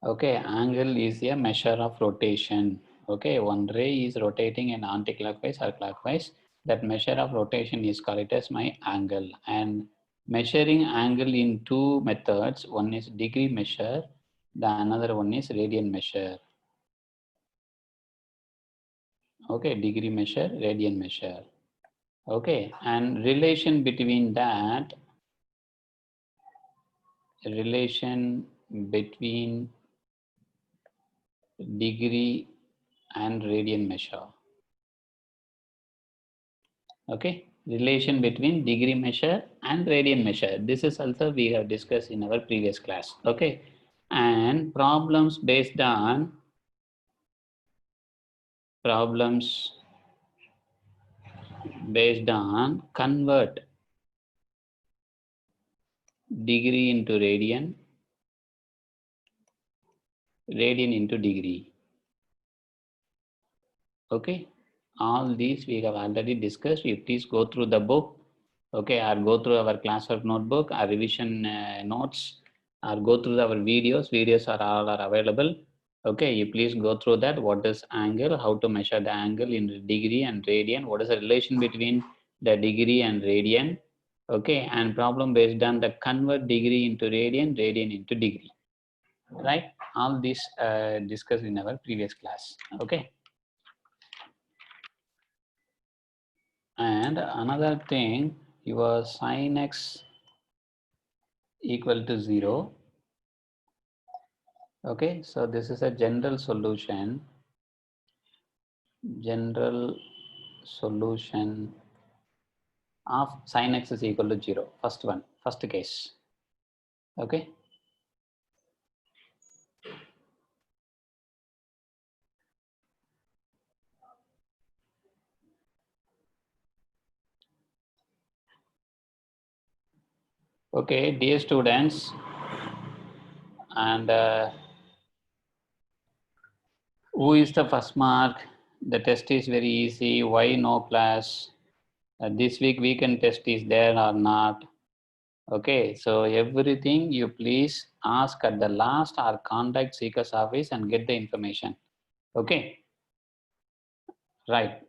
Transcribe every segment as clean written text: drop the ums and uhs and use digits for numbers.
Okay, angle is a measure of rotation. Okay, one ray is rotating in anti-clockwise or clockwise. That measure of rotation is called as my angle. And measuring angle in two methods. One is degree measure. The another one is radian measure. Okay, degree measure, radian measure. Okay, and relation between that, relation between degree and radian measure. Okay, relation between degree measure and radian measure. This is also we have discussed in our previous class. Okay, and problems based on convert degree into radian, radian into degree. Okay, all these we have already discussed. You please go through the book, okay, or go through our classwork notebook, our revision notes, or go through our videos. Videos are all are available. Okay, you please go through that. What is angle? How to measure the angle in degree and radian? What is the relation between the degree and radian? Okay, and problem based on the convert degree into radian, radian into degree. Right? All this discussed in our previous class. Okay. And another thing, your sin x equal to 0. Okay, so this is a general solution. General solution of sin x is equal to 0. First one, first case. Okay. Okay, dear students, and who is the first mark? The test is very easy. Why no class? This weekend test is there or not? Okay, so everything you please ask at the last or contact seeker's office and get the information. Okay, right.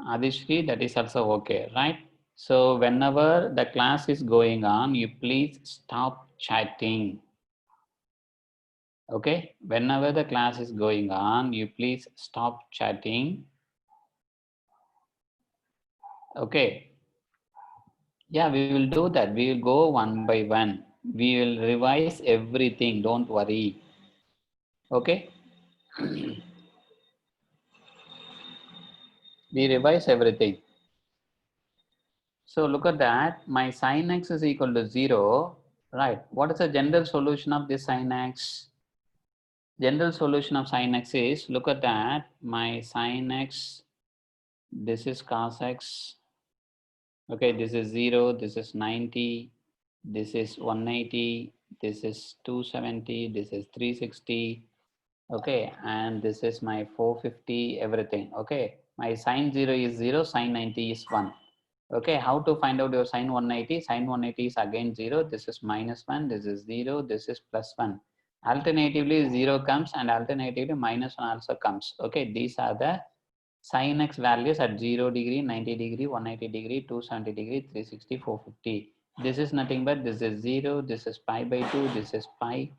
Adishri, that is also okay, right? So whenever the class is going on, you please stop chatting. Okay, whenever the class is going on, you please stop chatting. Okay, yeah, we will do that. We will go one by one. We will revise everything. Don't worry. Okay. We revise everything. So look at that. My sin x is equal to 0. Right. What is the general solution of this sin x? General solution of sin x is, look at that. My sin x, this is cos x. Okay, this is 0, this is 90, this is 180, this is 270, this is 360. Okay, and this is my 450, everything. Okay, my sin 0 is 0, sin 90 is 1. Okay, how to find out your sin 180? Sin 180 is again 0, this is minus 1, this is 0, this is plus 1. Alternatively 0 comes and alternatively minus 1 also comes. Okay, these are the sin x values at 0 degree, 90 degree, 180 degree, 270 degree, 360, 450. This is nothing but this is 0, this is pi by 2, this is pi,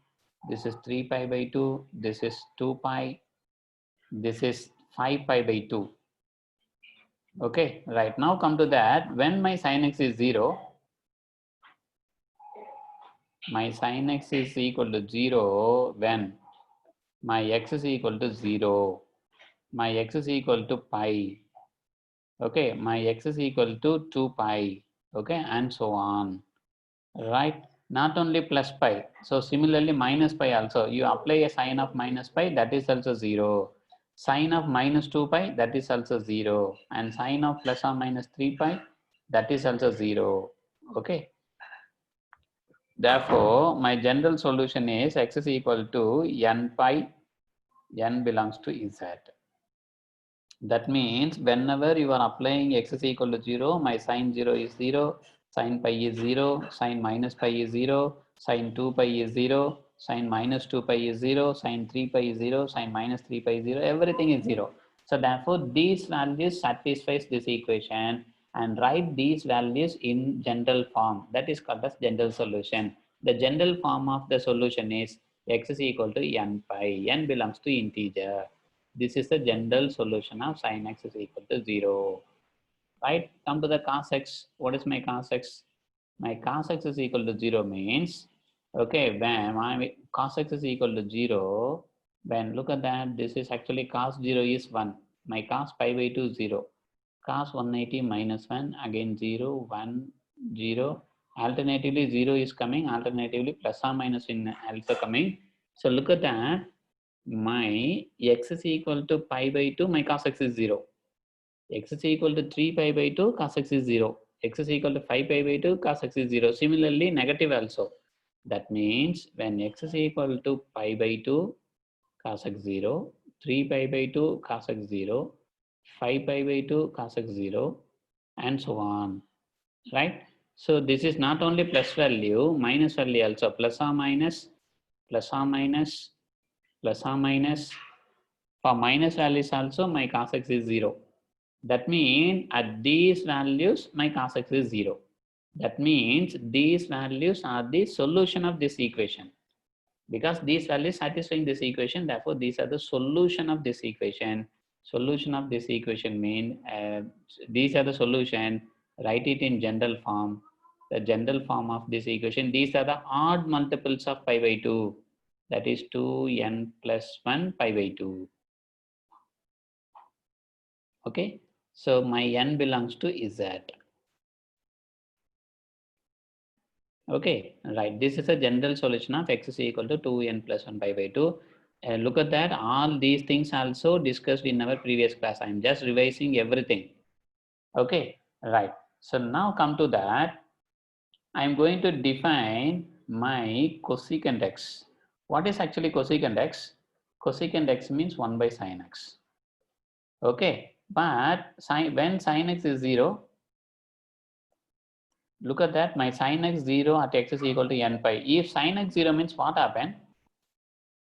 this is 3 pi by 2, this is 2 pi, this is 5 pi by 2. Okay, right, now come to that. When my sin x is 0, my sin x is equal to 0 when my x is equal to 0, my x is equal to pi, okay, my x is equal to 2 pi, okay, and so on, right? Not only plus pi, so similarly minus pi also, you apply a sign of minus pi, that is also 0. Sign of minus 2 pi, that is also 0. And sign of plus or minus 3 pi, that is also 0. Okay. Therefore, my general solution is x is equal to n pi, n belongs to z. That means whenever you are applying x is equal to 0, my sin 0 is 0, sin pi is 0, sin minus pi is 0, sin 2 pi is 0, Sine minus 2 pi is 0, sine 3 pi is 0, sine minus 3 pi is 0, everything is 0. So therefore, these values satisfies this equation, and write these values in general form. That is called as general solution. The general form of the solution is x is equal to n pi. N belongs to integer. This is the general solution of sin x is equal to 0. Right? Come to the cos x. What is my cos x? My cos x is equal to 0 means, okay, when my cos x is equal to 0, when look at that, this is actually cos 0 is 1. My cos pi by 2 is 0. Cos 180 minus 1, again 0, 1, 0. Alternatively, 0 is coming, alternatively, plus or minus in also coming. So look at that. My x is equal to pi by 2, my cos x is 0. X is equal to 3 pi by 2, cos x is 0. X is equal to 5 pi by 2, cos x is 0. Similarly, negative also. That means when x is equal to pi by 2, cos x 0, 3 pi by 2, cos x 0, 5 pi by 2, cos x 0, and so on. Right? So this is not only plus value, minus value also. Plus or minus, plus or minus, plus or minus. For minus values also, my cos x is 0. That means at these values, my cos x is 0. That means these values are the solution of this equation. Because these values satisfying this equation, therefore these are the solution of this equation. Solution of this equation means these are the solution. Write it in general form. The general form of this equation. These are the odd multiples of pi by 2. That is 2n plus 1 pi by 2. Okay. So my n belongs to Z. Okay, right. This is a general solution of x is equal to 2n plus 1 pi by 2. Look at that. All these things also discussed in our previous class. I am just revising everything. Okay, right. So now come to that. I am going to define my cosecant x. What is actually cosecant x? Cosecant x means 1 by sin x. Okay, but when sin x is 0, look at that, my sin x 0 at x is equal to n pi. If sin x 0 means what happened?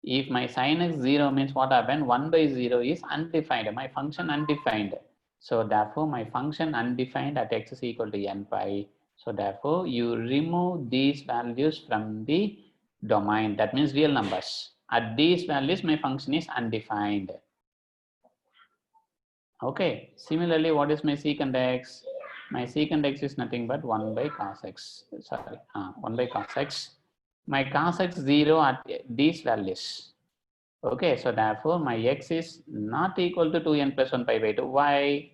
If my sin x 0 means what happened? 1 by 0 is undefined, my function undefined. So therefore, my function undefined at x is equal to n pi. So therefore, you remove these values from the domain. That means real numbers. At these values, my function is undefined. Okay. Similarly, what is my secant x? My secant x is nothing but 1 by cos x. Sorry, 1 by cos x. My cos x 0 at these values. Okay, so therefore my x is not equal to 2n plus 1 pi by 2. Why?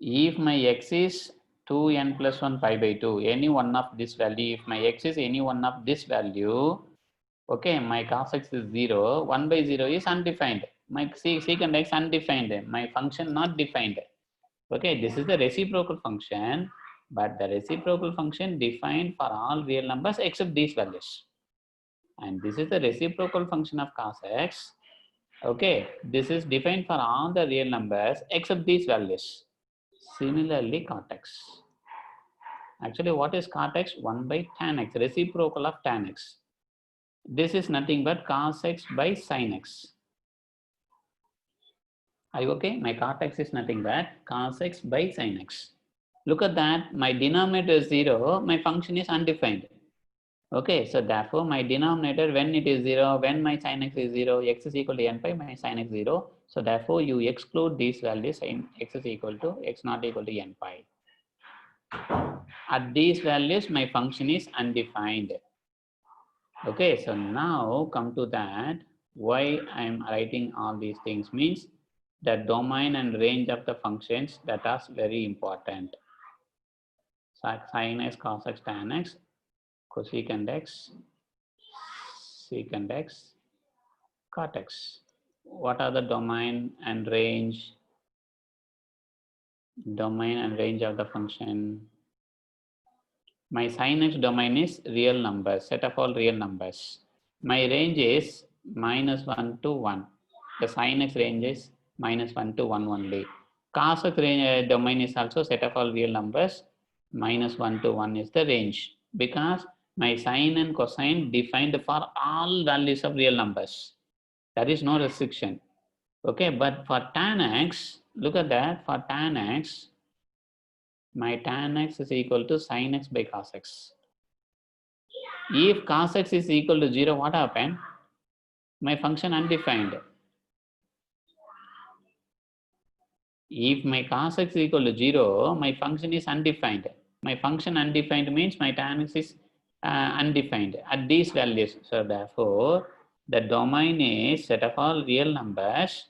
If my x is 2n plus 1 pi by 2, any one of this value, if my x is any one of this value, okay, my cos x is 0, 1 by 0 is undefined. My secant x undefined, my function not defined. Okay, this is the reciprocal function, but the reciprocal function defined for all real numbers except these values. And this is the reciprocal function of cos x. Okay, this is defined for all the real numbers except these values. Similarly, cot x. Actually, what is cot x? 1 by tan x, reciprocal of tan x. This is nothing but cos x by sin x. Are you okay? My cot x is nothing but cos x by sin x. Look at that, my denominator is 0, my function is undefined. Okay, so therefore my denominator, when it is 0, when my sin x is 0, x is equal to n pi, my sin x 0. So therefore you exclude these values, sin x is equal to x not equal to n pi. At these values, my function is undefined. Okay, so now come to that, why I am writing all these things means the domain and range of the functions that are very important. Sin x, cos x, tan x, cosecant x, secant x, cot x. What are the domain and range? Domain and range of the function. My sin x domain is real numbers, set of all real numbers. My range is -1 to 1. The sin x range is -1 to 1 only. Cos x range, domain is also set of all real numbers. -1 to 1 is the range, because My sine and cosine defined for all values of real numbers. There is no restriction. Okay, but for tan x, look at that. For tan x, my tan x is equal to sin x by cos x. If cos x is equal to 0, what happened? My function undefined. If my cos x is equal to 0, my function is undefined. My function undefined means my tan x is undefined at these values. So therefore, the domain is set of all real numbers.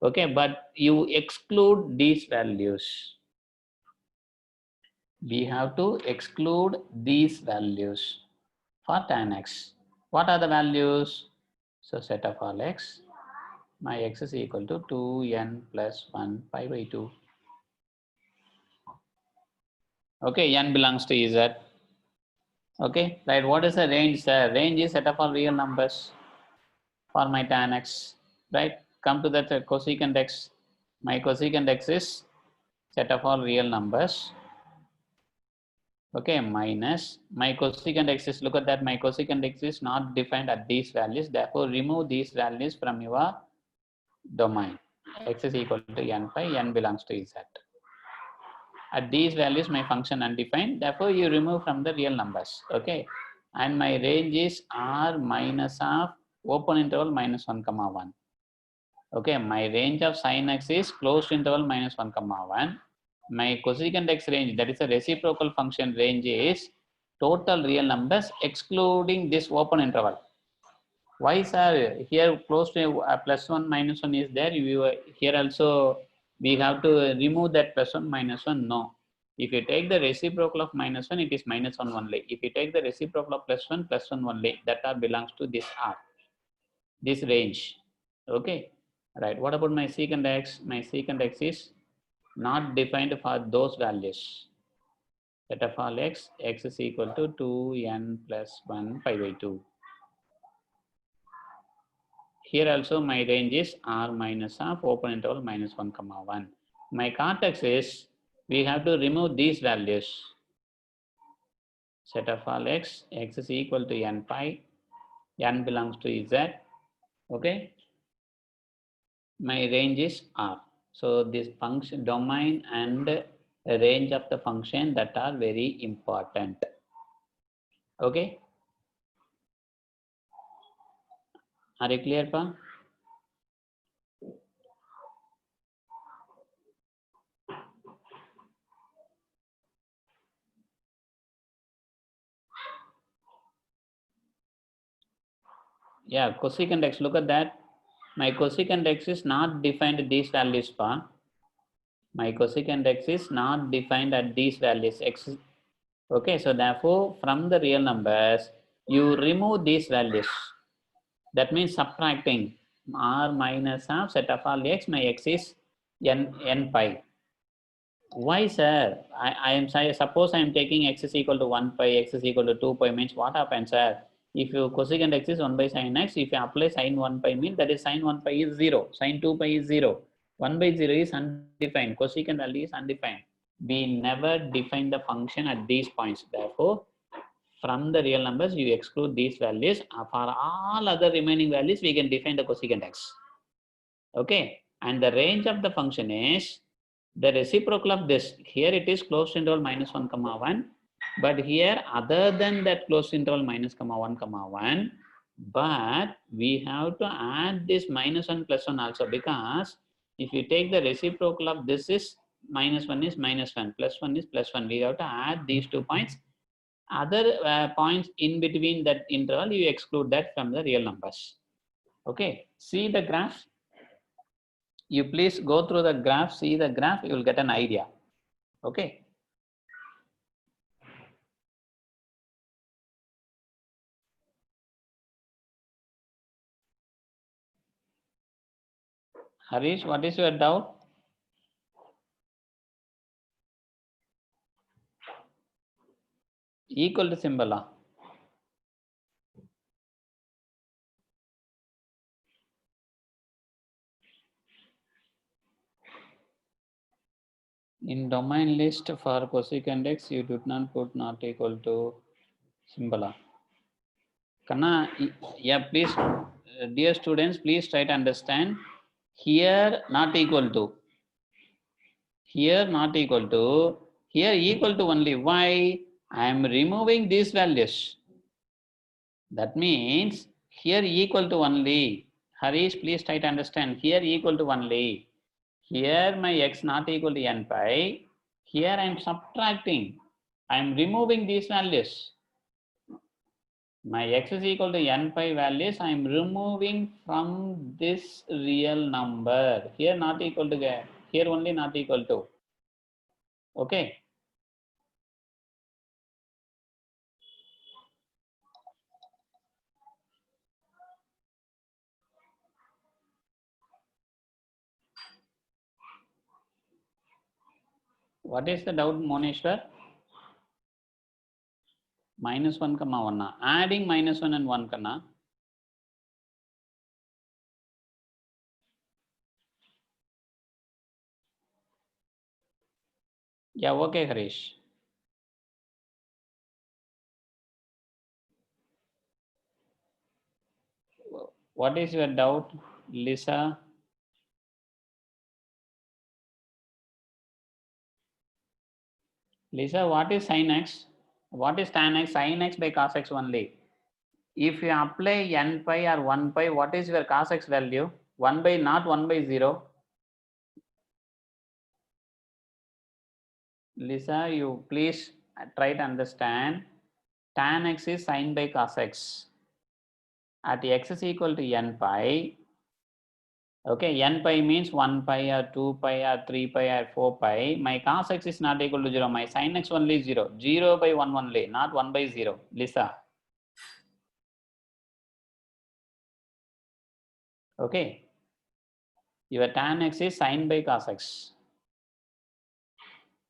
Okay, but you exclude these values. We have to exclude these values for tan x. What are the values? So set of all x, my x is equal to 2n plus 1 pi by 2. Okay, n belongs to z. Okay, right. What is the range, sir? Range is set of all real numbers for my tan x. Right. Come to that cosecant x. My cosecant x is set of all real numbers. Okay, minus my cosecant x is, look at that, my cosecant x is not defined at these values. Therefore, remove these values from your domain. X is equal to n pi, n belongs to z. At these values, my function undefined. Therefore, you remove from the real numbers. Okay, and my range is r minus of open interval minus 1 comma 1. Okay, my range of sin x is closed interval minus 1 comma 1. My cosecant x range, that is a reciprocal function range, is total real numbers excluding this open interval. Why, sir? Here close to plus 1 minus 1 is there. Here also we have to remove that plus 1 minus 1. No. If you take the reciprocal of minus 1, it is minus 1 only. If you take the reciprocal of plus 1 only, that R belongs to this R, this range. Okay. Right. What about my secant x? My secant x is not defined for those values. Set of all x, x is equal to 2n plus 1 pi by 2. Here also my range is r minus of open interval minus 1 comma 1. My context is, we have to remove these values. Set of all x, x is equal to n pi, n belongs to z. Okay, my range is r. So this function domain and range of the function, that are very important. Okay, are you clear, pa? Yeah, cosecant x, look at that. My cosecant x is not defined these values, pa. My cosecant x is not defined at these values x. Okay, so therefore from the real numbers you remove these values. That means subtracting r minus of set of all x, my x is n pi. Why, sir? I am suppose I am taking x is equal to 1 pi, x is equal to 2 pi, means what happens, sir? If you cosecant x is 1 by sin x, if you apply sin 1 pi, means that is sin 1 pi is 0, sin 2 pi is 0, 1 by 0 is undefined, cosecant value is undefined. We never define the function at these points. Therefore, from the real numbers, you exclude these values. For all other remaining values, we can define the cosecant x. Okay, and the range of the function is the reciprocal of this. Here it is closed interval minus 1 comma 1, but here other than that closed interval minus comma 1 comma 1, but we have to add this minus 1 plus 1 also, because if you take the reciprocal of this is minus 1 is minus 1, plus 1 is plus 1, we have to add these 2 points. Other points in between that interval, you exclude that from the real numbers. Okay, see the graph. You please go through the graph, see the graph, you will get an idea. Okay. Harish, what is your doubt? Equal to symbol. In domain list for cosecant x, you did not put not equal to Simple. Kanna, yeah, please, dear students, please try to understand. Here not equal to. Here not equal to. Here equal to only. Why? I am removing these values. That means here equal to only. Harish, please try to understand. Here equal to only. Here my x not equal to n pi. Here I am subtracting. I am removing these values. My x is equal to n pi values. I am removing from this real number. Here not equal to, here only not equal to. Okay. What is the doubt, Moneshwar? Minus 1 comma 1. Adding minus 1 and 1 kanna. Yeah, okay, Harish. What is your doubt, Lisa? Lisa, what is sin x? What is tan x? Sin x by cos x only. If you apply n pi or 1 pi, what is your cos x value? 1 by not 1 by 0. Lisa, you please try to understand. Tan x is sin by cos x. At x is equal to n pi. Okay, n pi means 1 pi or 2 pi or 3 pi or 4 pi. My cos x is not equal to 0. My sin x only is 0. 0 by 1 only, not 1 by 0. Lisa. Okay. Your tan x is sin by cos x.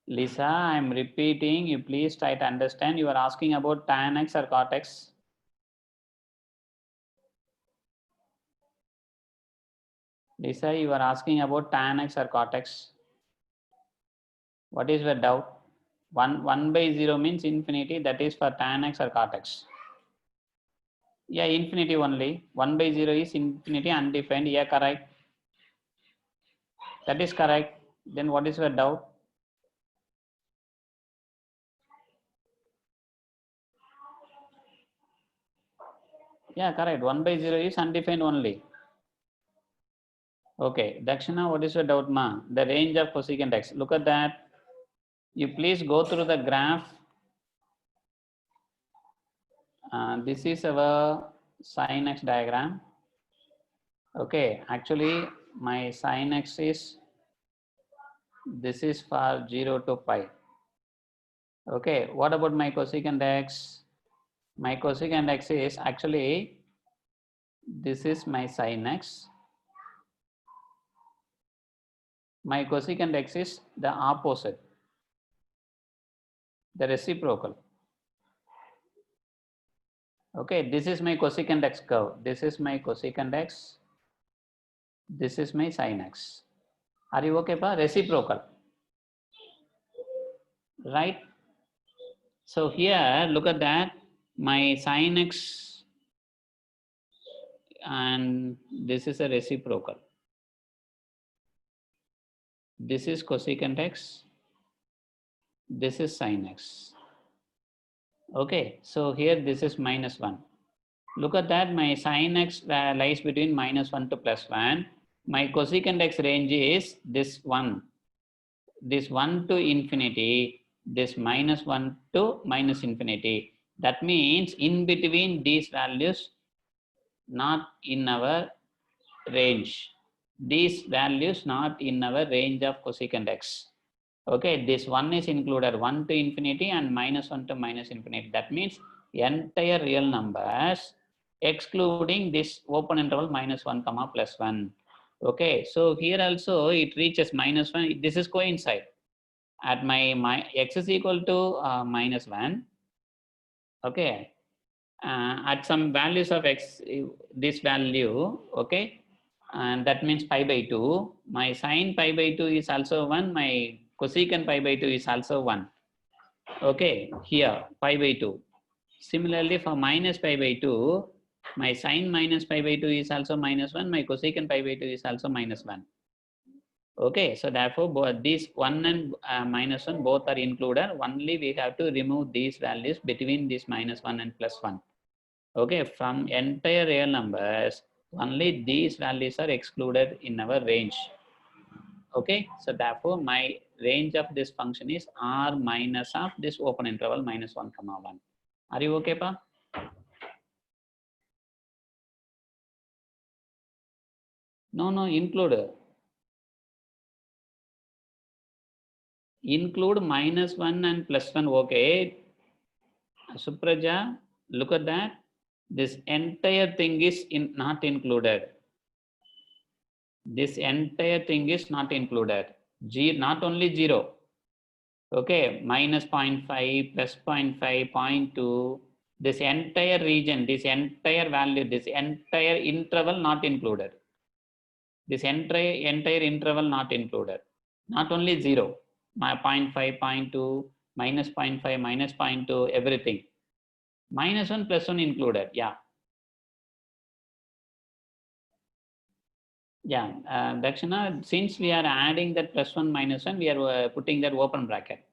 Lisa, I am repeating. You please try to understand. You are asking about tan x or cot x. Lisa, you are asking about tan x or cot x. What is your doubt? 1 by 0 means infinity. That is for tan x or cot x. Yeah, infinity only. 1 by 0 is infinity undefined. Yeah, correct. That is correct. Then what is your doubt? Yeah, correct. 1 by 0 is undefined only. Okay, Dakshina, what is your doubt, ma? The range of cosecant x. Look at that. You please go through the graph. This is our sin x diagram. Okay, actually my sin x is, this is for 0 to pi. Okay, what about my cosecant x? My cosecant x is actually, this is my sin x. My cosecant x is the opposite, the reciprocal. Okay, this is my cosecant x curve. This is my cosecant x. This is my sin x. Are you okay, pa? Reciprocal. Right? So here, look at that. My sin x and this is a reciprocal. This is cosecant x. This is sin x. Okay, so here this is minus 1. Look at that. My sin x lies between minus 1 to plus 1. My cosecant x range is this 1. This 1 to infinity, this minus 1 to minus infinity. That means in between these values, not in our range. These values not in our range of cosecant x. Okay, this 1 is included, 1 to infinity and minus 1 to minus infinity. That means entire real numbers excluding this open interval minus 1 comma plus 1. Okay, so here also it reaches minus 1. This is coincide. At my x is equal to minus 1. Okay, at some values of x, this value, okay, and that means pi by 2. My sin pi by 2 is also 1. My cosecant pi by 2 is also 1. Okay, here pi by 2. Similarly, for minus pi by 2, my sine minus pi by 2 is also minus 1, my cosecant pi by 2 is also minus 1. Okay, so therefore, both these 1 and minus 1 both are included. Only we have to remove these values between this minus 1 and plus 1. Okay, from entire real numbers, only these values are excluded in our range. Okay, so therefore, my range of this function is r minus of this open interval minus 1 comma 1. Are you okay, Pa? No, include minus 1 and plus 1. Okay, Supraja, look at that. This entire thing is not included. This entire thing is not included. Not only 0. Okay, minus 0.5, plus 0.5, 0.2. This entire region, this entire value, this entire interval not included. This entire interval not included. Not only 0, my 0.5, 0.2, minus 0.5, minus 0.2, everything. Minus 1 plus 1 included. Yeah. Yeah. Dakshana, since we are adding that plus 1 minus 1, we are putting that open bracket.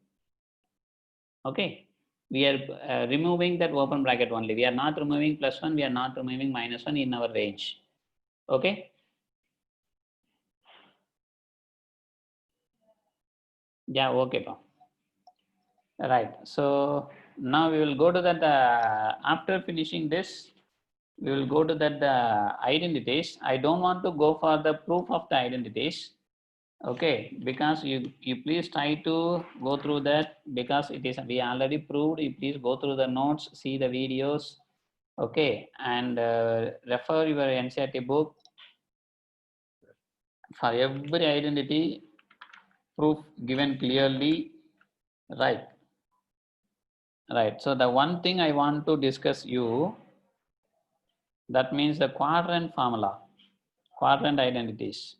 Okay. We are removing that open bracket only. We are not removing plus 1. We are not removing minus 1 in our range. Okay. Yeah. Okay. Pa. Right. So now we will go to that. After finishing this, we will go to that identities. I don't want to go for the proof of the identities. Okay, because you please try to go through that, because it is we already proved. You please go through the notes, see the videos. Okay, and refer your NCERT book for every identity proof given clearly. Right. Right. So the one thing I want to discuss you, that means the quadrant formula, quadrant identities.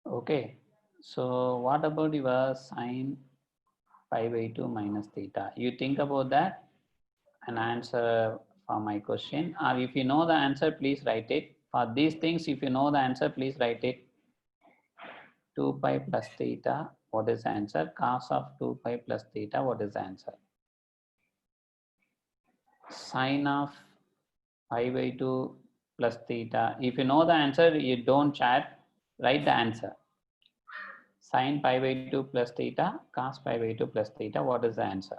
Okay. So what about your sine pi by 2 minus theta? You think about that and answer for my question. Or if you know the answer, please write it. For these things, if you know the answer, please write it. 2 pi plus theta, what is the answer? Cos of 2 pi plus theta, what is the answer? Sine of pi by 2 plus theta. If you know the answer, you don't chat, write the answer. Sine pi by 2 plus theta, cos pi by 2 plus theta, what is the answer?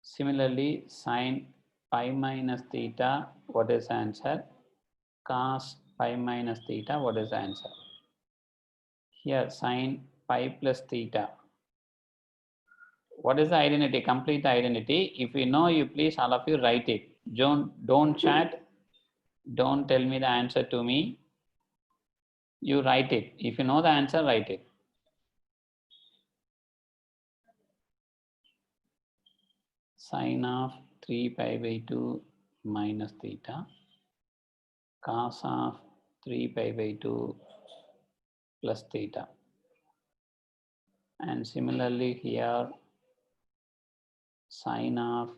Similarly, sine pi minus theta, what is the answer? Cos pi minus theta, what is the answer? Here, sine pi plus theta. What is the identity? Complete the identity. If you know, you please, all of you write it. Don't chat. Don't tell me the answer to me. You write it. If you know the answer, write it. Sine of 3 pi by 2 minus theta. Cos of 3 pi by 2 plus theta. And similarly here, sine of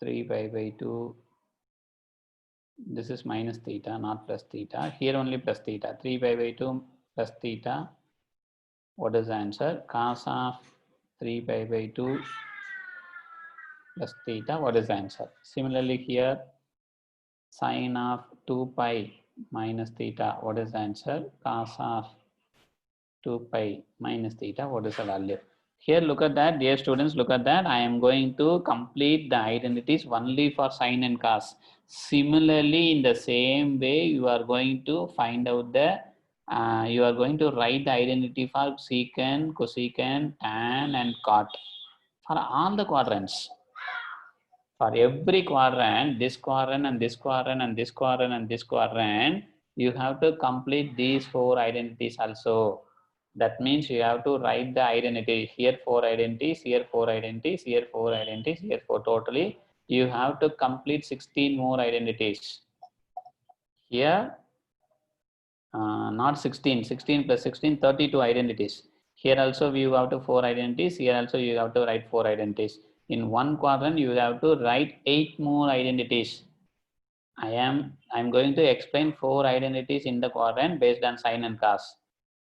3 pi by 2, this is minus theta, not plus theta. Here only plus theta. 3 pi by 2 plus theta. What is the answer? Cos of 3 pi by 2 plus theta. What is the answer? Similarly here, sine of 2 pi minus theta. What is the answer? Cos of 2 pi minus theta. What is the value? Here, look at that, dear students, look at that. I am going to complete the identities only for sine and cos. Similarly, in the same way, you are going to find out the, you are going to write the identity for secant, cosecant, tan, and cot for all the quadrants. For every quadrant, this quadrant and this quadrant and this quadrant and this quadrant, you have to complete these 4 identities also. That means you have to write the identity. Here 4 identities, here 4 identities, here 4 identities, here 4 totally. You have to complete 16 more identities. Here not 16, 16 plus 16, 32 identities. Here also you have to 4 identities. Here also you have to write 4 identities. In one quadrant, you have to write 8 more identities. I'm going to explain 4 identities in the quadrant based on sine and cos.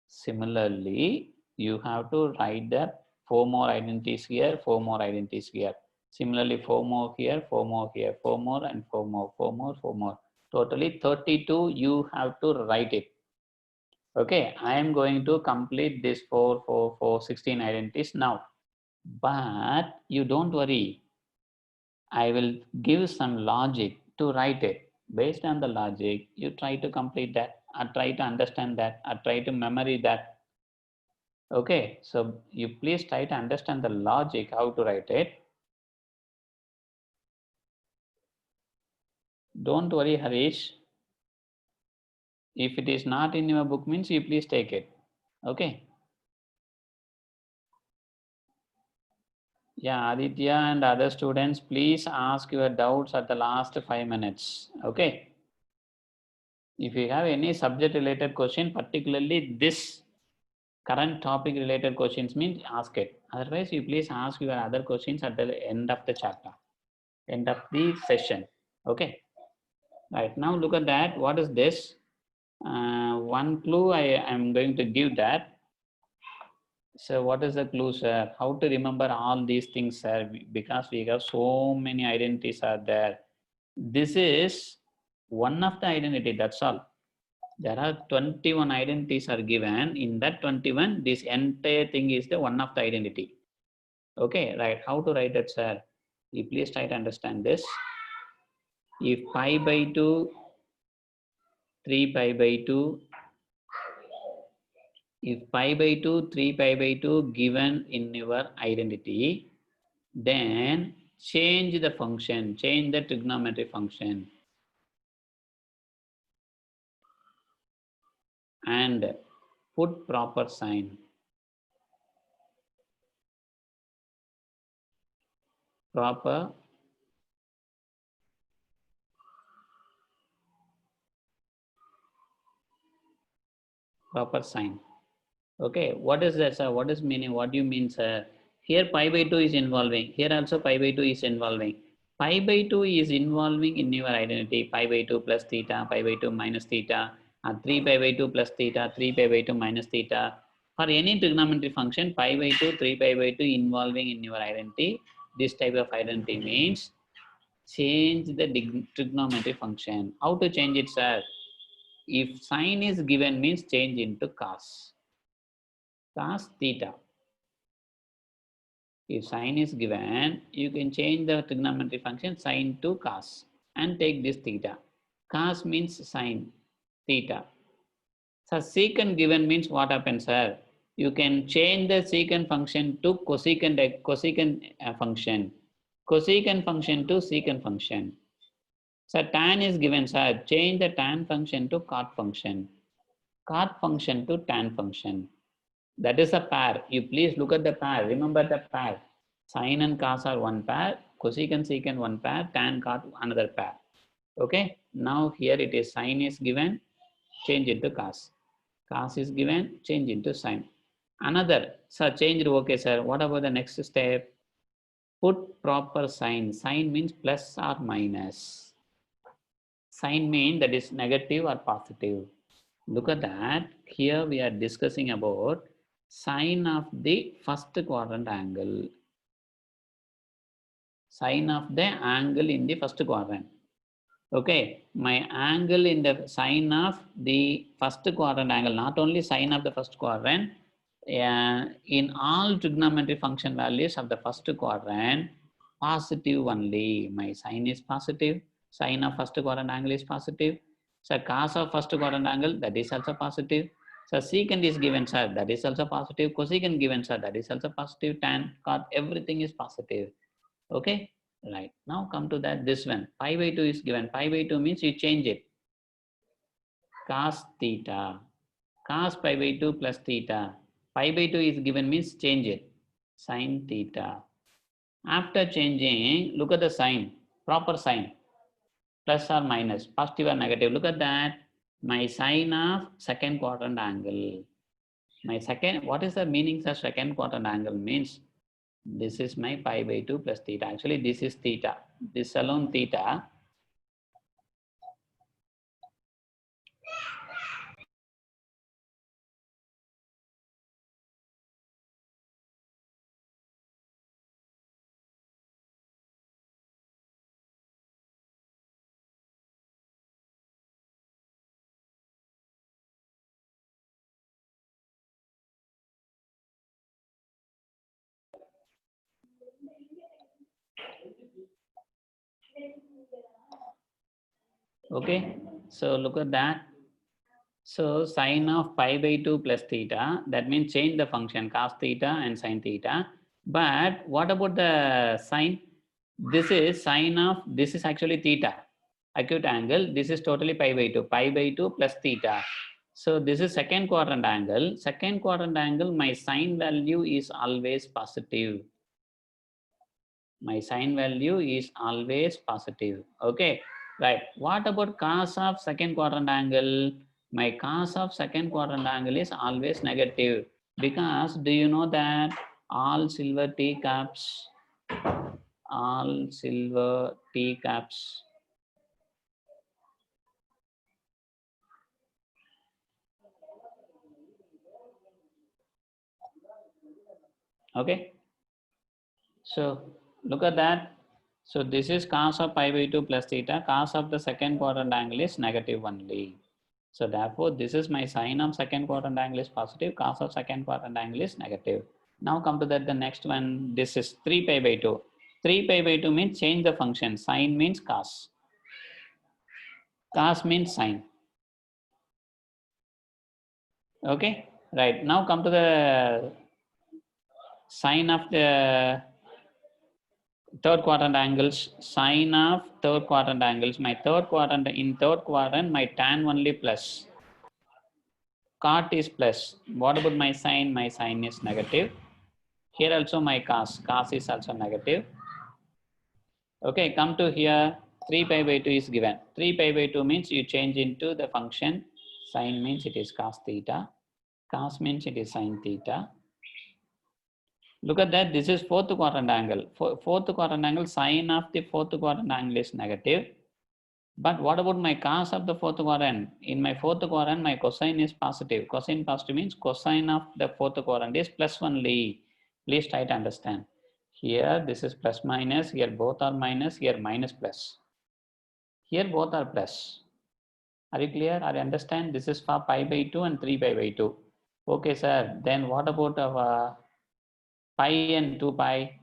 Similarly, you have to write the 4 more identities here, 4 more identities here. Similarly, 4 more here, 4 more here, 4 more and 4 more, 4 more, 4 more. Totally 32 you have to write it. Okay, I am going to complete this 16 identities now. But you don't worry. I will give some logic to write it. Based on the logic, you try to complete that, or try to understand that, or try to memory that. Okay, so you please try to understand the logic, how to write it. Don't worry, Harish. If it is not in your book means you please take it. Okay. Yeah, Aditya and other students, please ask your doubts at the last 5 minutes. Okay. If you have any subject related question, particularly this current topic related questions, means ask it. Otherwise, you please ask your other questions at the end of the chapter, end of the session. Okay. Right. Now look at that. What is this? One clue I am going to give that. So what is the clue, sir? How to remember all these things, sir? Because we have so many identities are there. This is one of the identity, that's all. There are 21 identities are given. In that 21, this entire thing is the one of the identity. Okay, right. How to write that, sir? You please try to understand this. If pi by 2, 3 pi by 2, if pi by 2, 3 pi by 2 given in your identity, then change the function, change the trigonometry function and put proper sign. Proper sign. Okay, what is that, sir? What is meaning? What do you mean, sir? Here pi by 2 is involving. Here also pi by 2 is involving. Pi by 2 is involving in your identity. Pi by 2 plus theta, pi by 2 minus theta, and 3 pi by 2 plus theta, 3 pi by 2 minus theta. For any trigonometry function, pi by 2, 3 pi by 2 involving in your identity. This type of identity means change the trigonometry function. How to change it, sir? If sine is given means change into cos. Cos theta. If sine is given, you can change the trigonometry function sine to cos and take this theta. Cos means sine theta. So secant given means what happens, sir? You can change the secant function to cosecant function. Cosecant function to secant function. So tan is given, sir. Change the tan function to cot function. Cot function to tan function. That is a pair. You please look at the pair. Remember the pair. Sine and cos are one pair. Cosecant, secant one pair. Tan, cot another pair. Okay. Now here it is sine is given. Change into cos. Cos is given. Change into sine. Another. Sir, changed. Okay, sir. What about the next step? Put proper sign. Sign means plus or minus. Sign mean that is negative or positive. Look at that. Here we are discussing about sine of the first quadrant angle. Sine of the angle in the first quadrant. Okay, my angle in the sine of the first quadrant angle, not only sine of the first quadrant, in all trigonometry function values of the first quadrant, positive only. My sine is positive. Sine of first quadrant angle is positive. So cos of first quadrant angle, that is also positive. So secant is given, sir, that is also positive. Cosecant given, sir, that is also positive. Tan, cot, everything is positive. Okay, right. Now come to that, this one. Pi by 2 is given. Pi by 2 means you change it. Cos theta. Cos pi by 2 plus theta. Pi by 2 is given means change it. Sin theta. After changing, look at the sign. Proper sign. Plus or minus. Positive or negative. Look at that. my sine of second quadrant angle. My second, what is the meaning of second quadrant angle? Means this is my pi by 2 plus theta. Actually, this is theta. This alone theta. Okay, so look at that. So sine of pi by 2 plus theta, that means change the function cos theta and sin theta. But what about the sine? This is sine of, this is actually theta, acute angle. This is totally pi by 2 plus theta. So this is second quadrant angle. Second quadrant angle, my sine value is always positive. My sine value is always positive. Okay, right. What about cos of second quadrant angle? My cos of second quadrant angle is always negative, because do you know that all silver teacups, all silver teacups, okay, so look at that. So this is cos of pi by 2 plus theta. Cos of the second quadrant angle is negative only. So therefore, this is my sine of second quadrant angle is positive. Cos of second quadrant angle is negative. Now come to that, the next one. This is 3 pi by 2. 3 pi by 2 means change the function. Sine means cos. Cos means sine. Okay. Right. Now come to the sine of the third quadrant angles. Sine of third quadrant angles. My third quadrant, in third quadrant, my tan only plus, cot is plus. What about my sine? My sine is negative. Here also my cos is also negative. Okay, come to here. 3 pi by 2 is given. 3 pi by 2 means you change into the function. Sine means it is cos theta. Cos means it is sine theta. Look at that. This is fourth quadrant angle. Fourth quadrant angle, sine of the fourth quadrant angle is negative. But what about my cos of the fourth quadrant? In my fourth quadrant, my cosine is positive. Cosine positive means cosine of the fourth quadrant is plus only. Please try to understand. Here, this is plus minus. Here, both are minus. Here, minus plus. Here, both are plus. Are you clear? Are you understand? This is for pi by 2 and 3 pi by 2. Okay, sir. Then what about our pi and 2 pi?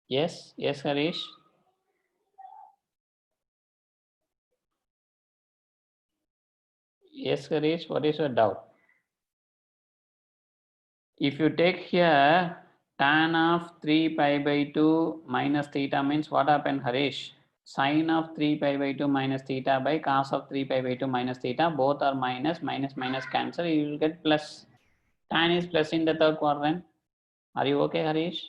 Yes, yes, Harish. Yes, Harish. What is your doubt? If you take here tan of 3 pi by 2 minus theta means what happened, Harish? Sine of 3 pi by 2 minus theta by cos of 3 pi by 2 minus theta, both are minus, minus, minus cancel, you will get plus. Tan is plus in the third quadrant. Are you okay, Harish?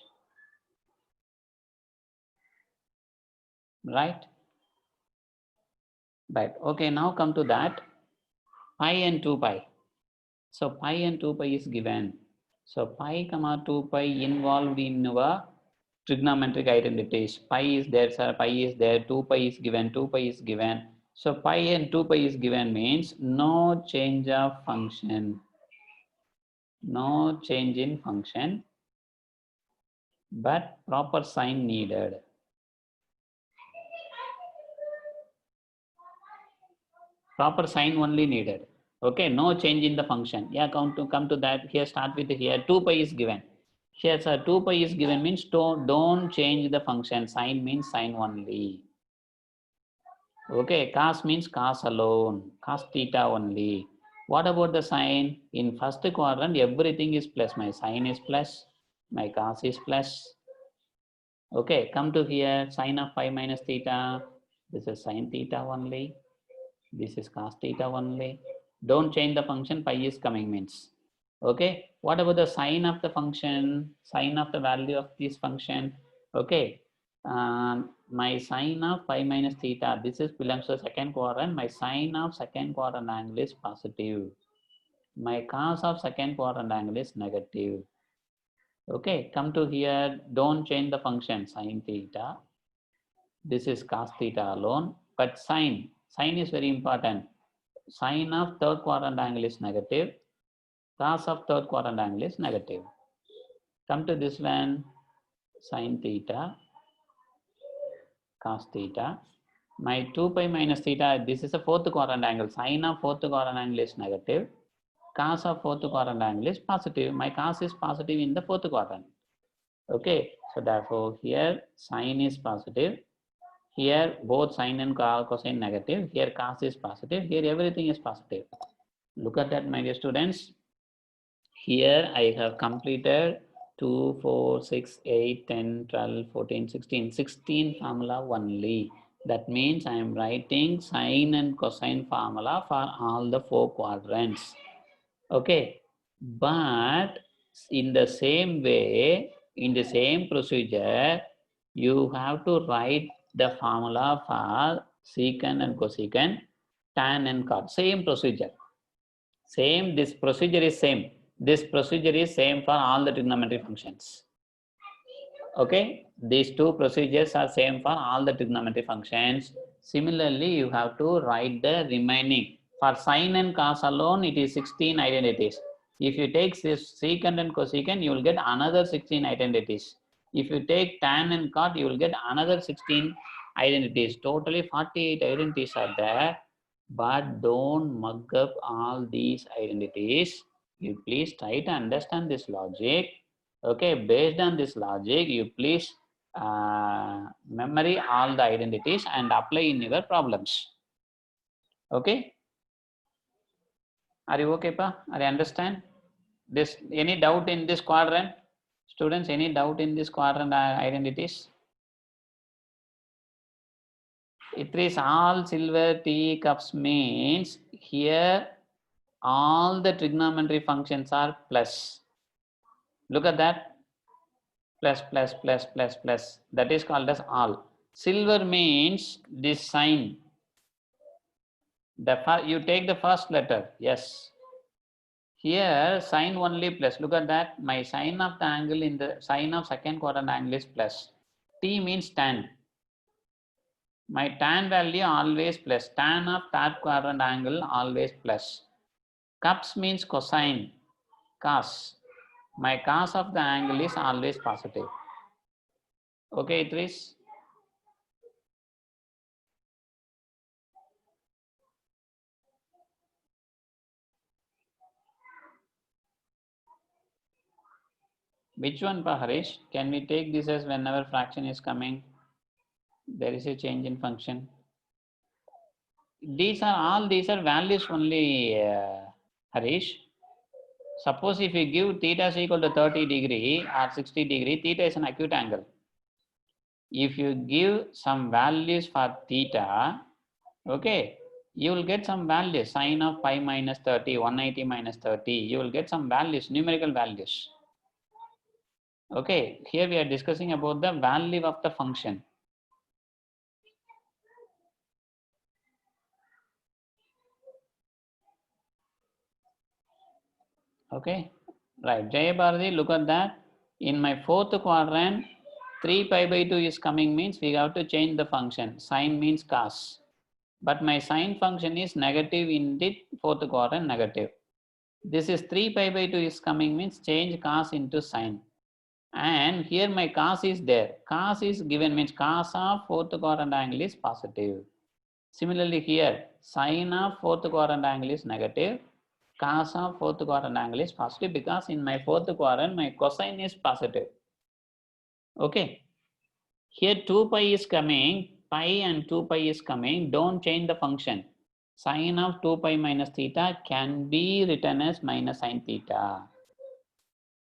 Right? Right. Okay, now come to that. Pi and 2 pi. So pi and 2 pi is given. So pi comma 2 pi involved in our trigonometric identities. Pi is there, sir. Pi is there. 2 pi is given. 2 pi is given. So pi and 2 pi is given means no change of function. No change in function, but proper sign needed. Proper sign only needed. Okay, no change in the function. Yeah, come to that. Here, start with here. 2 pi is given. Here, sir, 2 pi is given means don't change the function. Sign means sign only. Okay, cos means cos alone. Cos theta only. What about the sign? In first quadrant, everything is plus. My sign is plus. My cos is plus. Okay, come to here. Sine of pi minus theta. This is sine theta only. This is cos theta only. Don't change the function, pi is coming means. Okay, what about the sign of the function? Sign of the value of this function. Okay, My sine of pi minus theta, this is belongs to second quadrant. My sine of second quadrant angle is positive. My cos of second quadrant angle is negative. Okay, come to here, don't change the function sine theta. This is cos theta alone, but sine is very important. Sine of third quadrant angle is negative. Cos of third quadrant angle is negative. Come to this one, sine theta, cos theta. My 2 pi minus theta, this is a fourth quadrant angle. Sine of fourth quadrant angle is negative. Cos of fourth quadrant angle is positive. My cos is positive in the fourth quadrant. Okay, so therefore here sine is positive. Here both sine and cosine negative. Here cos is positive. Here everything is positive. Look at that, my dear students. Here I have completed 2, 4, 6, 8, 10, 12, 14, 16, 16 formula only. That means I am writing sine and cosine formula for all the 4 quadrants. Okay, but in the same way, in the same procedure, you have to write the formula for secant and cosecant, tan and cot. Same procedure. Same, this procedure is same. This procedure is same for all the trigonometry functions. Okay, these two procedures are same for all the trigonometry functions. Similarly, you have to write the remaining. For sine and cos alone, it is 16 identities. If you take this secant and cosecant, you will get another 16 identities. If you take tan and cot, you will get another 16 identities. Totally 48 identities are there. But don't mug up all these identities. You please try to understand this logic. Okay, based on this logic, you please memory all the identities and apply in your problems. Okay, are you okay, pa? Are you understand this? Any doubt in this quadrant, students? Any doubt in this quadrant identities? It is all silver tea cups means here all the trigonometry functions are plus. Look at that, plus, plus, plus, plus, plus. That is called as all. Silver means this sign. You take the first letter, yes. Here sine only plus. Look at that. My sine of the angle in the sine of second quadrant angle is plus. T means tan. My tan value always plus. Tan of third quadrant angle always plus. Cups means cosine, cos. My cos of the angle is always positive. Okay, Idris? Which one, Harish? Can we take this as whenever fraction is coming, there is a change in function? These are values only, Harish. Suppose if you give theta is equal to 30 degree or 60 degree, theta is an acute angle. If you give some values for theta, okay, you will get some values, sine of pi minus 30, 180 minus 30, you will get some values, numerical values. Okay, here we are discussing about the value of the function. Okay, right, Jaya Bharati, look at that. In my fourth quadrant, 3 pi by 2 is coming means we have to change the function. Sine means cos. But my sine function is negative in the fourth quadrant, negative. This is 3 pi by 2 is coming means change cos into sine. And here my cos is there. Cos is given means cos of fourth quadrant angle is positive. Similarly here, sine of fourth quadrant angle is negative. Cos of fourth quadrant angle is positive because in my fourth quadrant my cosine is positive. Okay. Here 2 pi is coming, pi and 2 pi is coming, don't change the function. Sine of 2 pi minus theta can be written as minus sine theta.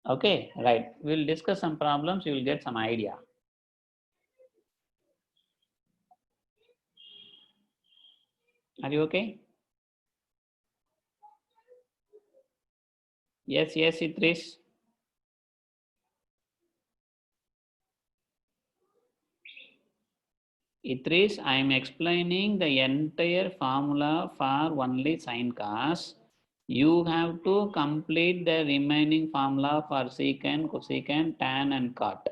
Okay, right. We'll discuss some problems, you will get some idea. Are you okay? Yes, yes, Idris. It I am explaining the entire formula for only sine cos. You have to complete the remaining formula for secant, cosecant, tan and cot.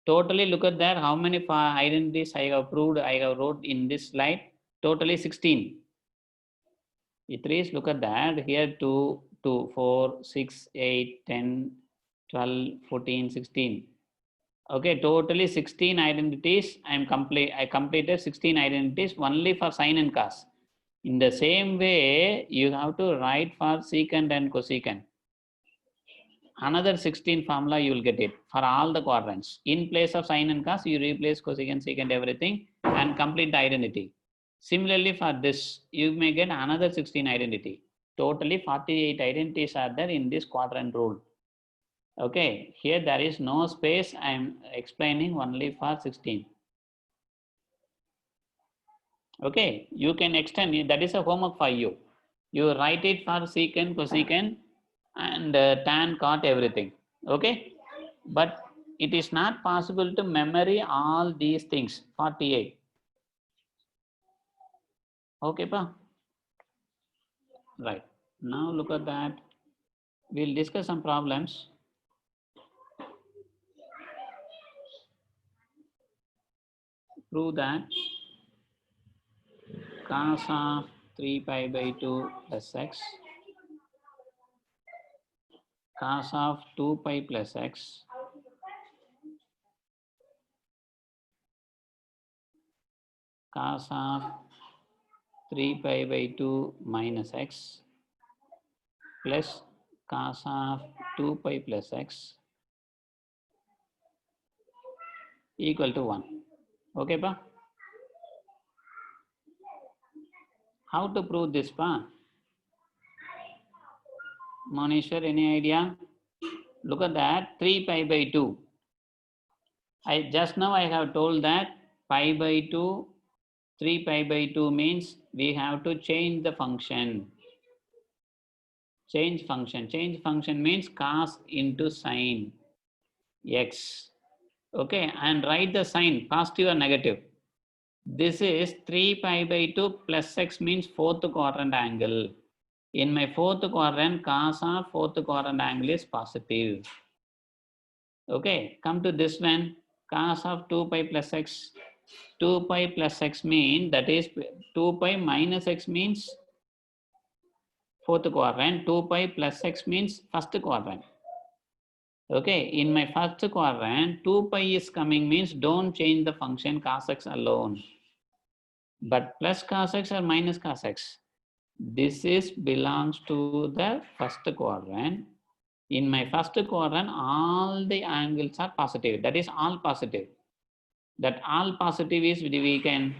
Totally look at that, how many identities I have proved, I have wrote in this slide. Totally 16. It look at that, here 2, 2, 4, 6, 8, 10, 12, 14, 16. Okay, totally 16 identities. I completed 16 identities only for sine and cos. In the same way, you have to write for secant and cosecant. Another 16 formula you will get it for all the quadrants. In place of sine and cos, you replace cosecant, secant, everything and complete the identity. Similarly, for this, you may get another 16 identity. Totally 48 identities are there in this quadrant rule. Okay, here there is no space. I am explaining only for 16. Okay, you can extend it. That is a homework for you. You write it for secant, cosecant, and tan, cot, everything. Okay, but it is not possible to memory all these things. 48. Okay, pa? Right. Now look at that. We'll discuss some problems. Prove that cos of 3 pi by 2 plus x, cos of 2 pi plus x, cos of 3 pi by 2 minus x plus cos of 2 pi plus x equal to 1. Okay, pa? How to prove this, pa? Monishwar, any idea? Look at that, 3 pi by 2. Just now I have told that pi by 2, 3 pi by 2 means we have to change the function. Change function means cos into sine x. Okay, and write the sign, positive or negative. This is 3 pi by 2 plus x means fourth quadrant angle. In my fourth quadrant, cos of fourth quadrant angle is positive. Okay, come to this one, cos of 2 pi plus x. 2 pi plus x means, that is 2 pi minus x means fourth quadrant, 2 pi plus x means first quadrant. Okay, in my first quadrant, 2 pi is coming means don't change the function cos x alone. But plus cos x or minus cos x, this is belongs to the first quadrant. In my first quadrant, all the angles are positive. That is all positive. That all positive is, we can,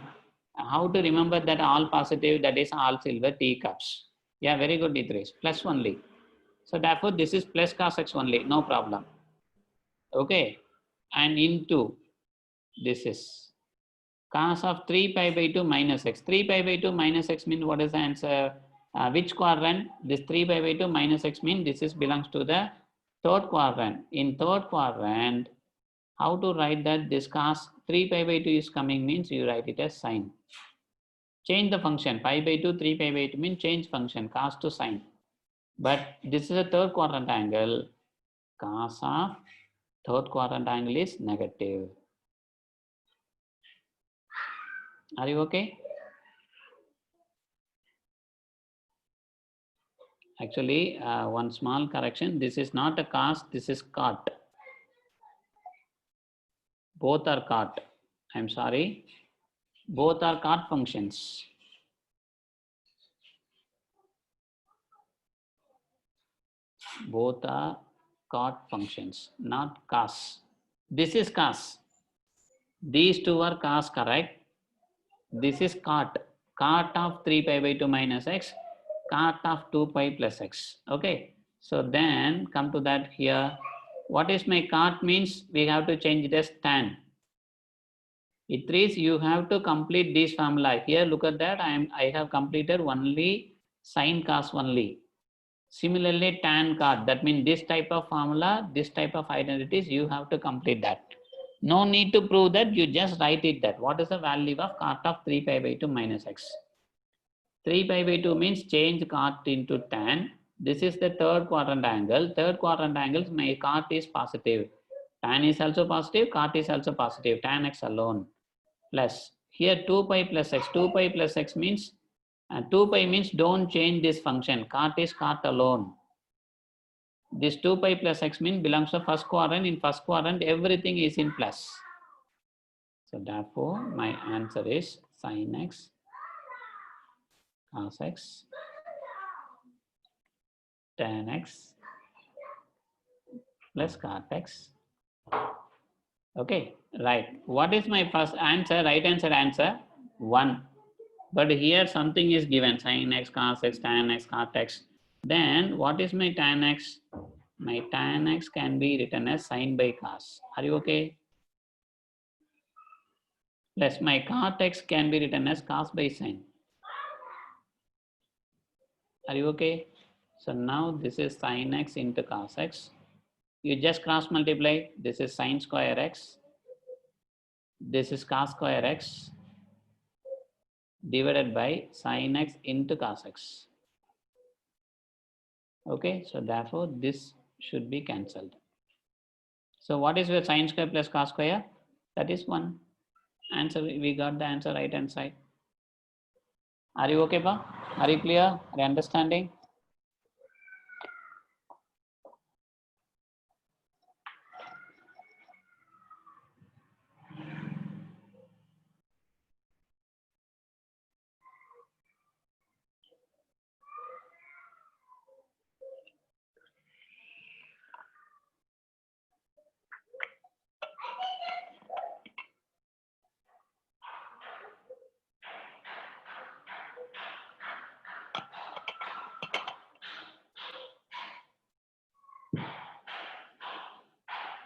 how to remember that all positive, that is all silver teacups. Yeah, very good, Idris. Plus only. So therefore, this is plus cos x only, no problem. Okay, and into this is cos of 3 pi by 2 minus x. 3 pi by 2 minus x means what is the answer? Which quadrant? This 3 pi by 2 minus x means this is belongs to the third quadrant. In third quadrant, how to write that? This cos 3 pi by 2 is coming means you write it as sine. Change the function. Pi by 2, 3 pi by 2 means change function, cos to sine. But this is a third quadrant angle. Cos of third quadrant angle is negative. Are you okay? Actually, one small correction. This is not a cos, this is cot. Both are cot. I'm sorry. Both are cot functions. Both are cot functions, not cos. This is cos. These two are cos, correct? This is cot. Cot of 3 pi by 2 minus x. Cot of 2 pi plus x. Okay. So then come to that here. What is my cot means? We have to change it as tan. It is, you have to complete this formula. Here look at that. I have completed only sine cos only. Similarly, tan cot, that means this type of formula, this type of identities, you have to complete that. No need to prove that, you just write it that. What is the value of cot of 3 pi by 2 minus x? 3 pi by 2 means change cot into tan. This is the third quadrant angle. Third quadrant angle, my cot is positive. Tan is also positive, cot is also positive, tan x alone. Plus, here 2 pi plus x. 2 pi plus x means, 2 pi means don't change this function. Cot is cot alone. This 2 pi plus x means belongs to first quadrant. In first quadrant, everything is in plus. So therefore, my answer is sin x, cos x, tan x plus cot x. Okay, right. What is my first answer? Right answer 1. But here something is given, sin x, cos x, tan x, cot x. Then what is my tan x? My tan x can be written as sin by cos. Are you okay? Plus my cot x can be written as cos by sin. Are you okay? So now this is sin x into cos x. You just cross multiply. This is sin square x. This is cos square x divided by sin x into cos x. Okay, so therefore this should be cancelled. So what is your sin square plus cos square? That is 1. Answer, we got the answer right hand side. Are you okay, pa? Are you clear? Are you understanding?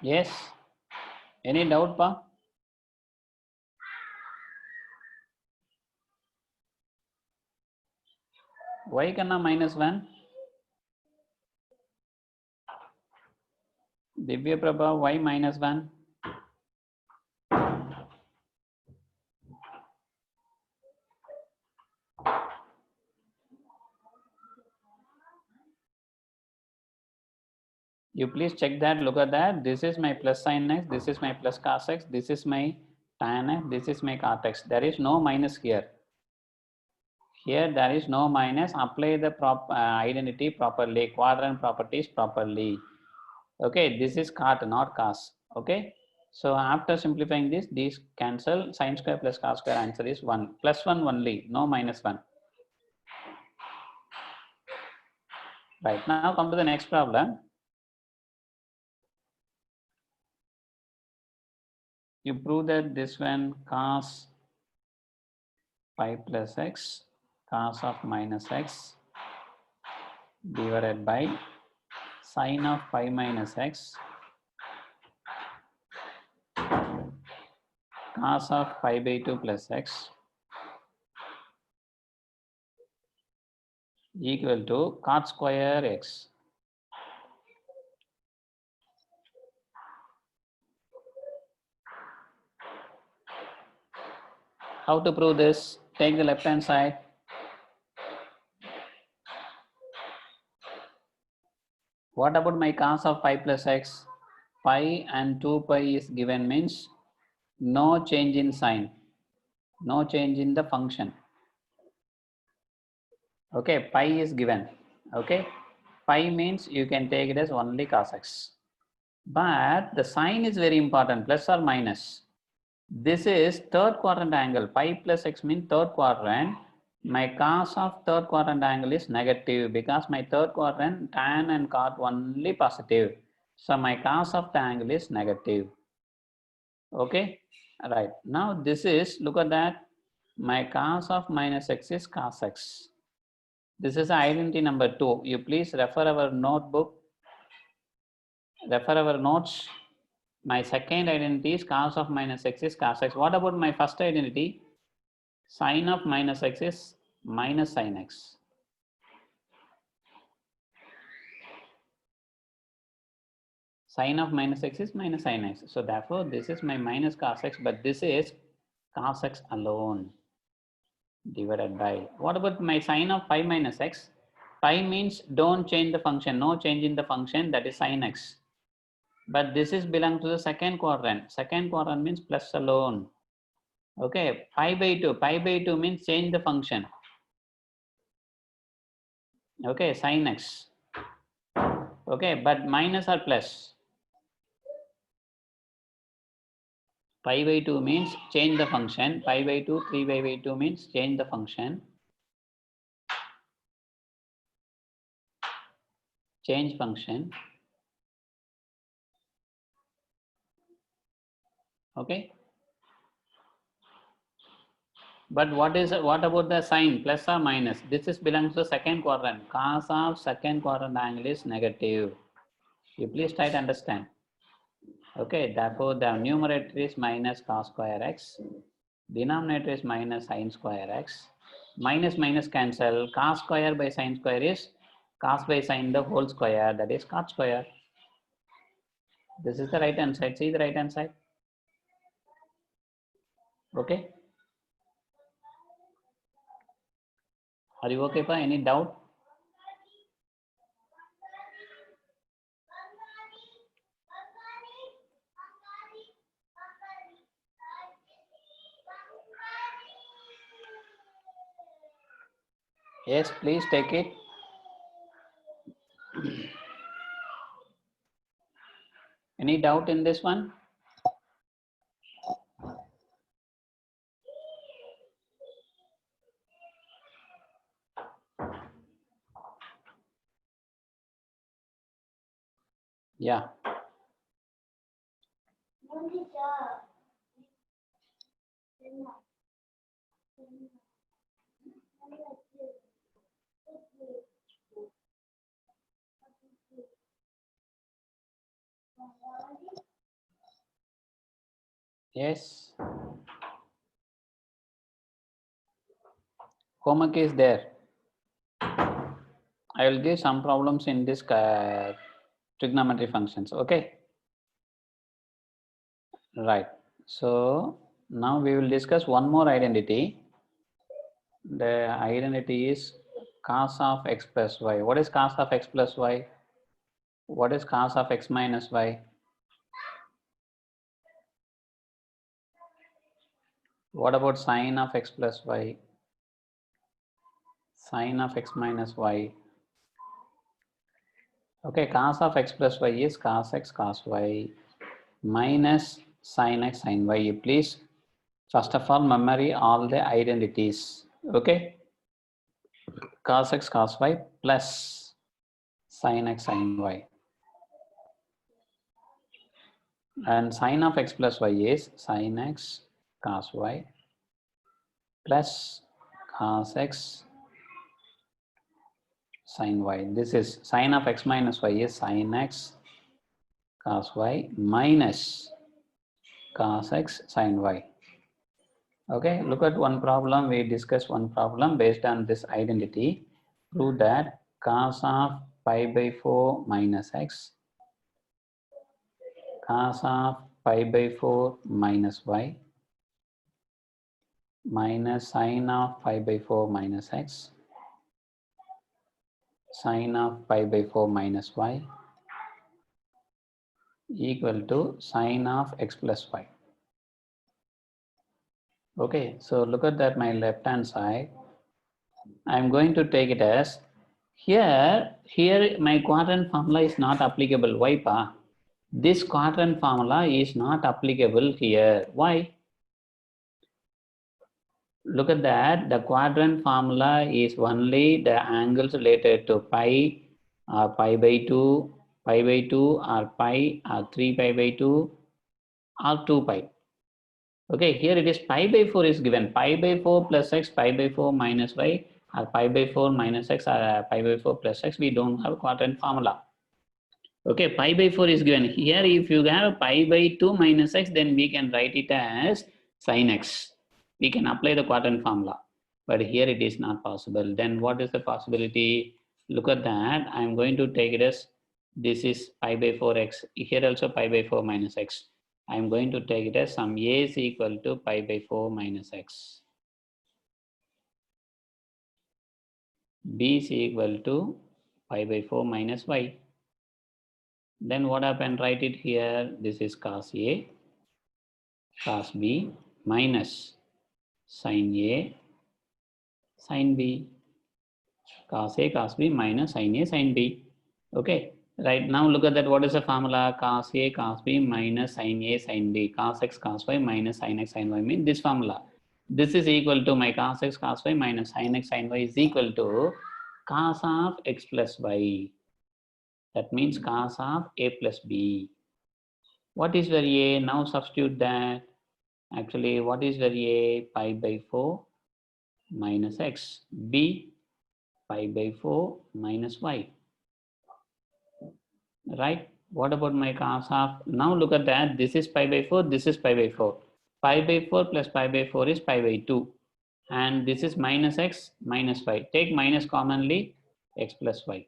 Yes. Any doubt, pa? Why kanna minus 1? Divya Prabha, why minus 1? You please check that, look at that. This is my plus sin x, this is my plus cos x, this is my tan x, this is my cot x. There is no minus here. Here there is no minus. Apply the identity properly, quadrant properties properly. Okay, this is cot, not cos. Okay, so after simplifying this, these cancel. Sin square plus cos square answer is 1. Plus 1 only, no minus 1. Right, now come to the next problem. You prove that this one cos pi plus x, cos of minus x divided by sin of pi minus x, cos of pi by 2 plus x equal to cot square x. How to prove this? Take the left hand side. What about my cos of pi plus x? Pi and 2 pi is given means no change in sign, no change in the function. Okay, pi is given. Okay, pi means you can take it as only cos x. But the sign is very important, plus or minus. This is third quadrant angle. Pi plus x means third quadrant. My cos of third quadrant angle is negative because my third quadrant tan and cot only positive. So my cos of the angle is negative. Okay, right. Now this is, look at that. My cos of minus x is cos x. This is identity number 2. You please refer our notebook, refer our notes. My second identity is cos of minus x is cos x. What about my first identity? Sin of minus x is minus sin x. Sine of minus x is minus sin x. So therefore, this is my minus cos x, but this is cos x alone divided by, what about my sine of pi minus x? Pi means don't change the function, no change in the function, that is sin x. But this is belong to the second quadrant. Second quadrant means plus alone. Okay, pi by 2. Pi by 2 means change the function. Okay, sin x. Okay, but minus or plus. Pi by 2 means change the function. Pi by 2, 3 pi by 2 means change the function. Change function. Okay. But what about the sign, plus or minus? This is belongs to second quadrant. Cos of second quadrant angle is negative. You please try to understand. Okay, therefore the numerator is minus cos square x. Denominator is minus sin square x. Minus minus cancel. Cos square by sin square is cos by sin the whole square, that is cot square. This is the right hand side. See the right hand side. Okay. Are you okay, pa? Any doubt? Yes, please take it. Any doubt in this one? Yeah. Yes. Homework is there. I will give some problems in this trigonometry functions. Okay. Right. So now we will discuss one more identity. The identity is cos of x plus y. What is cos of x plus y? What is cos of x minus y? What about sine of x plus y? Sine of x minus y. Okay, cos of x plus y is cos x cos y minus sin x sin y. You please, first of all, memory all the identities. Okay, cos x cos y plus sin x sin y. And sine of x plus y is sin x cos y plus cos x sin y. This is sine of x minus y is sin x cos y minus cos x sin y. Okay, look at one problem. We discussed one problem based on this identity. Prove that cos of pi by 4 minus x, cos of pi by 4 minus y, minus sine of pi by 4 minus x, sine of pi by 4 minus y equal to sine of x plus y. Okay, so look at that, my left hand side. I'm going to take it as here my quadrant formula is not applicable. Why, pa? This quadrant formula is not applicable here. Why? Look at that. The quadrant formula is only the angles related to pi or pi by 2 or pi or 3 pi by 2 or 2 pi. Okay, here it is pi by 4 is given. Pi by 4 plus x, pi by 4 minus y, or pi by 4 minus x, or pi by 4 plus x. We don't have quadrant formula. Okay, pi by 4 is given. Here if you have pi by 2 minus x, then we can write it as sin x. We can apply the quadrant formula. But here it is not possible. Then what is the possibility? Look at that. I'm going to take it as This is pi by 4x. Here also pi by 4 minus x. I am going to take it as sum a is equal to pi by 4 minus x. B is equal to pi by 4 minus y. Then what happened? Write it here. This is cos A, cos B minus sin A, sin B. Cos A, cos B minus sin A, sin B. Okay. Right now look at that. What is the formula? Cos A, cos B minus sin A, sin B. Cos x, cos y minus sin x, sin y means this formula. This is equal to my cos x, cos y minus sin x, sin y is equal to cos of x plus y. That means cos of A plus B. What is very A? Now substitute that. Actually, what is very A? Pi by 4 minus x. B, pi by 4 minus y. Right? What about my cos of? Now look at that. This is pi by 4. This is pi by 4. Pi by 4 plus pi by 4 is pi by 2. And this is minus x minus y. Take minus commonly, x plus y.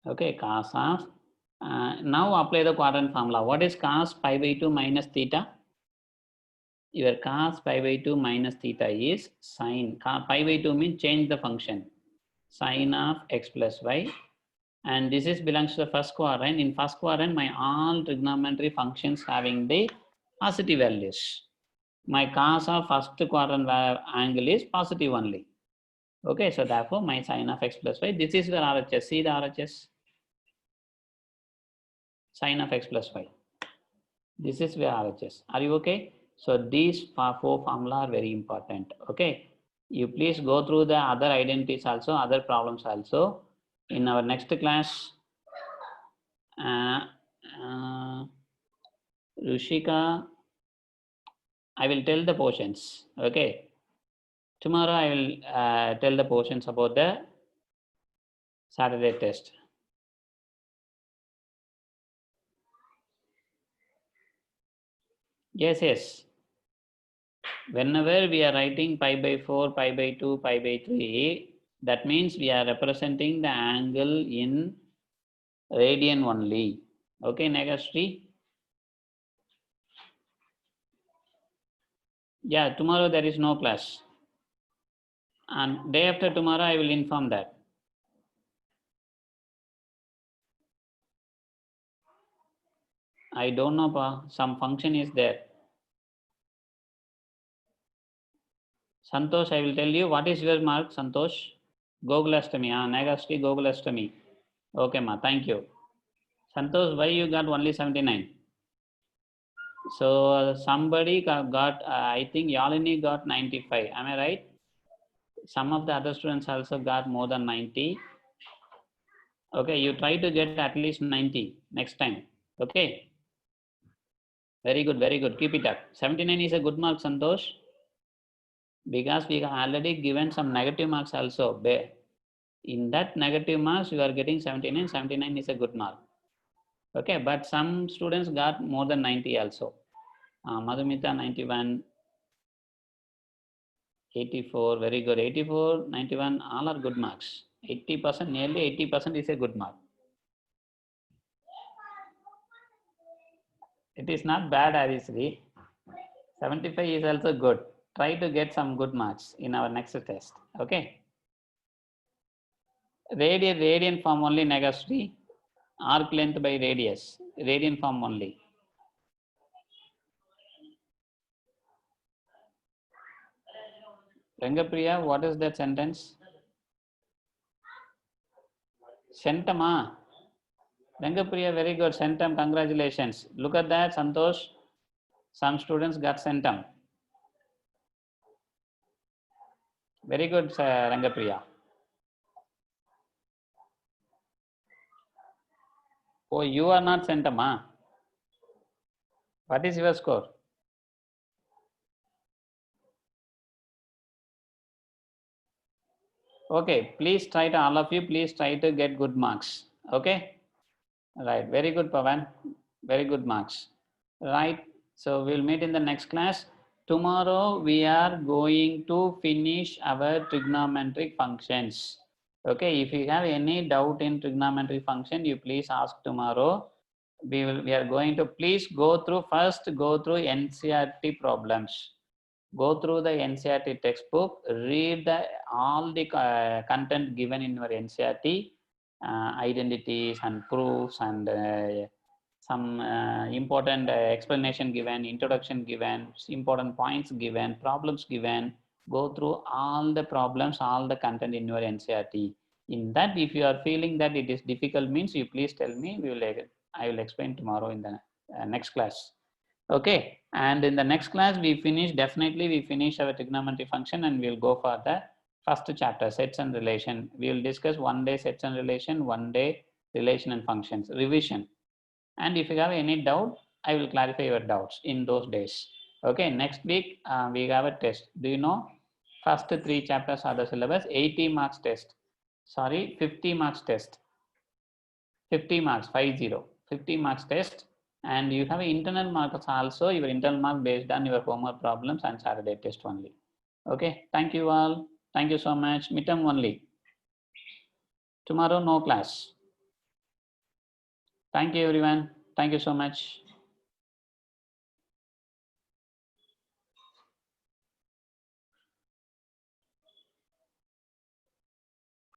Okay, cos of. Now apply the quadrant formula. What is cos pi by 2 minus theta? Your cos pi by 2 minus theta is sine. Pi by 2 means change the function. Sine of x plus y. And this is belongs to the first quadrant. In first quadrant, my all trigonometry functions having the positive values. My cos of first quadrant angle is positive only. Okay, so therefore my sine of x plus y. This is the RHS. See the RHS. Sine of x plus y. This is where RHS. Are you okay? So these four formula are very important. Okay. You please go through the other identities also, other problems also. In our next class, Rushika, I will tell the portions. Okay. Tomorrow I will tell the portions about the Saturday test. Yes, yes. Whenever we are writing pi by 4, pi by 2, pi by 3, that means we are representing the angle in radian only. Okay, Nagastri? Yeah, tomorrow there is no class. And day after tomorrow, I will inform that. I don't know, pa. Some function is there. Santosh, I will tell you what is your mark, Santosh? Gokulashtami, Nagastri Gokulashtami. Okay, ma, thank you. Santosh, why you got only 79? So somebody got, I think Yalini got 95. Am I right? Some of the other students also got more than 90. Okay, you try to get at least 90 next time. Okay. Very good, very good. Keep it up. 79 is a good mark, Santosh. Because we have already given some negative marks also. In that negative marks, you are getting 79. 79 is a good mark. Okay, but some students got more than 90 also. Madhumita 91, 84, very good. 84, 91, all are good marks. 80%, nearly 80% is a good mark. It is not bad, Arisri. 75 is also good. Try to get some good marks in our next test. Okay. Radian form only, Nagastri. Arc length by radius. Radian form only. Rangapriya, what is that sentence? Centum, Rangapriya, very good. Centum, congratulations. Look at that, Santosh. Some students got centum. Very good, Rangapriya. Oh, you are not centum, What is your score? Okay, please try to, all of you, please try to get good marks. Okay? Right, very good, Pavan. Very good marks. Right, so we'll meet in the next class. Tomorrow we are going to finish our trigonometric functions. Okay, if you have any doubt in trigonometry function, you please ask tomorrow. We are going to please go through NCERT problems. Go through the NCERT textbook, read all the content given in your NCERT, identities and proofs and some important explanation given, introduction given, important points given, problems given. Go through all the problems, all the content in your NCERT. In that, if you are feeling that it is difficult, means you please tell me. I will explain tomorrow in the next class. Okay, and in the next class we finish our trigonometry function, and we'll go for the first chapter, sets and relation. We will discuss one day sets and relation, one day relation and functions, revision. And if you have any doubt, I will clarify your doubts in those days. Okay, next week we have a test. Do you know? First 3 chapters are the syllabus, 80 marks test. Sorry, 50 marks test. 50 marks, 50 marks test. And you have internal marks also, your internal mark based on your homework problems and Saturday test only. Okay, thank you all. Thank you so much. Midterm only. Tomorrow, no class. Thank you, everyone. Thank you so much.